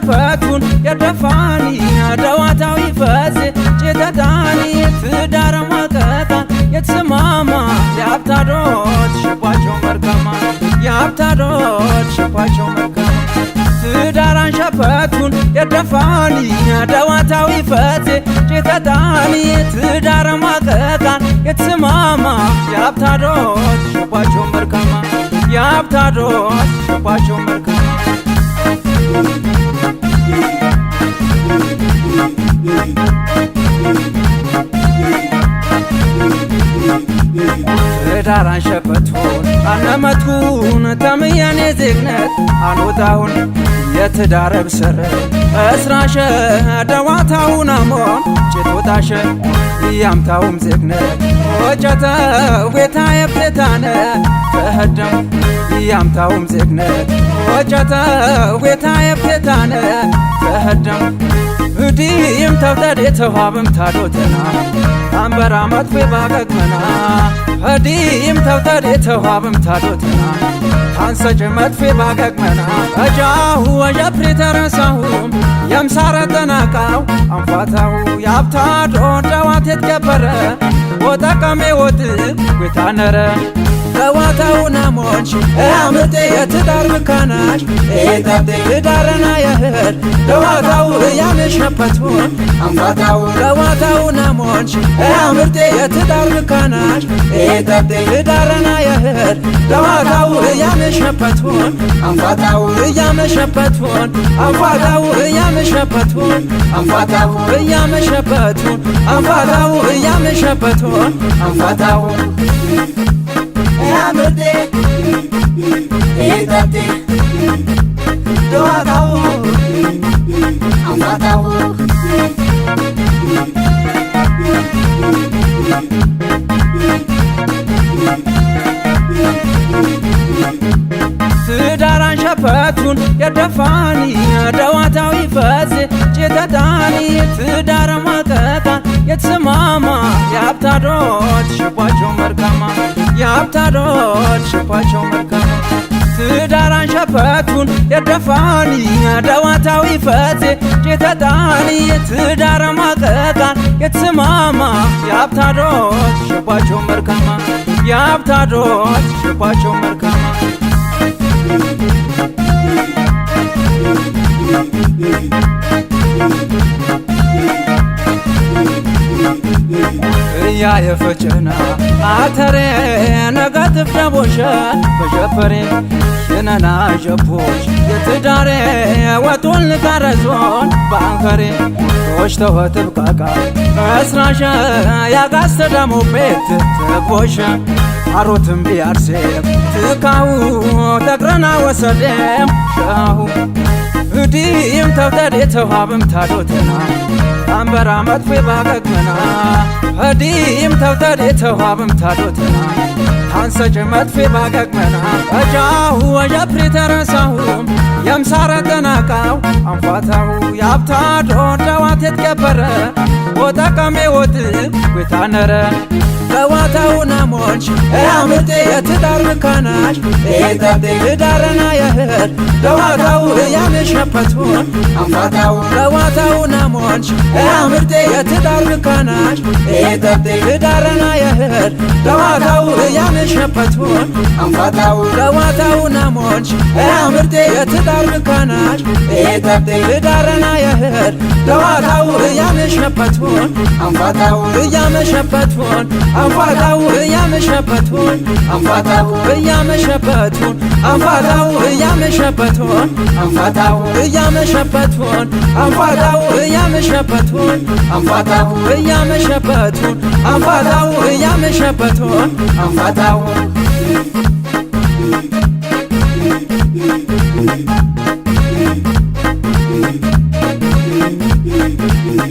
ሸፈቱን የደፋኒ ደዋታዊ ፈዝ ጭተታኒ ትዳር ማቀታ የተስማማ የአብታዶት ሽባቸው መርከማ የአብታዶት ሽባቸው መርከማ ትዳራን ሸፈቱን የደፋኒ ደዋታዊ ፈዝ ጭተታኒ ትዳር ማቀታ የተስማማ የአብታዶት ሽባቸው መርከማ የአብታዶት ሽባቸው መርከማ ትዳራን ሸፈቱን አነመቱን ተምያኔ ዜግነት አልወጣውን የትዳር ብስር እስራሸ ደዋታውን አሞን ጭቶታሸ ያምታውም ዜግነት ወጨተው ቤታ የብታነ ተህደም ያምታውም ዜግነት ወጨተው ቤታ የብታነ ተህደም እዲም ተውተድ የተዋብም ታዶተና አንበራ መጥፌ ባገግመና እዲም ተውተድ የተዋብም ታዶተና አንሰጅ መጥፌ ባገግመና እጃሁ ወጀፕሪ ተረሳሁም የምሳረ ተናቃው አንፋታው የአብታዶ ደዋት የተገበረ ወጠቀሜ ወጥ ቤታነረ ደዋታውን አሞንሽ አምርቴ የትዳር ምካናሽ ኤታብቴ ትዳረና የህር ደዋታው ያመሸበቱን አንፋታው ደዋታውን አሞንሽ አምርቴ የትዳር ምካናሽ ኤታብቴ ትዳረና የህር ደዋታው ያመሸበቱን አንፋታው ያመሸበቱን አንፋታው ያመሸበቱን አንፋታው ያመሸበቱን አንፋታው ያመሸበቱን አንፋታው ያምርቴ ኤታብቴ ደዋታው አንፋታው ትዳራን ሸፈቱን የደፋኒ ደዋታዊ ፈዝ ጭተታኒ ትዳር ማቀታ የተስማማ የአብታዶት ሽባቸው መርከማ የአብታዶት ሽባቸው መርከማ ትዳራን ሸፈቱን የደፋኒ ደዋታዊ ፈዝ ጭተታኒ ትዳር ማቀታ የተስማማ የአብታዶት ሽባቸው መርከማ የአብታዶት ሽባቸው መርከማ ያ የፈጨና አተሬ ነገትፍ ደቦሸ በሸፈሬ የነና ጀቦች የትዳሬ ወጡን ልቃረዞን በአንከሬ ወሽተው ትብቃቃ እስራሸ ያጋስተ ደሞ ቤት ተቦሸ አሮትም ቢያርሴም ትካው ተግረና ወሰደም ሻሁ እዲም ተውተድ የተዋብም ታዶተና አንበራ መጥፌ ባገግመና እዲም ተውተድ የተዋብም ታዶተና አንሰጅ መጥፌ ባገግመና እጃሁ ወጀፕሪ ተረሳሁም የምሳረ ተናቃው አንፋታው የአብታዶ ደዋት የተገበረ ወጠቀሜ ወጥ ቤታነረ ደዋታውን አሞንሽ አምርቴ የትዳር ምካናሽ ኤታብቴ ትዳረና የህር ደዋታው ያመሸበቱን አንፋታው ደዋታውን አሞንሽ አምርቴ የትዳር ምካናሽ ኤታብቴ ትዳረና የህር ደዋታው ያመሸበቱን አንፋታው ደዋታውን አሞንሽ አምርቴ የትዳር ምካናሽ ኤታብቴ ትዳረና የህር ደዋታው ያመሸበቱን አንፋታው ያመሸበቱን አንፋታው ያመሸበቱን አንፋታው ያመሸበቱን አንፋታው ያመሸበቱን አንፋታው ያመሸበቱን አንፋታው ያመሸበቱን አንፋታው ያመሸበቱን አንፋታው ያመሸበቱን አንፋታው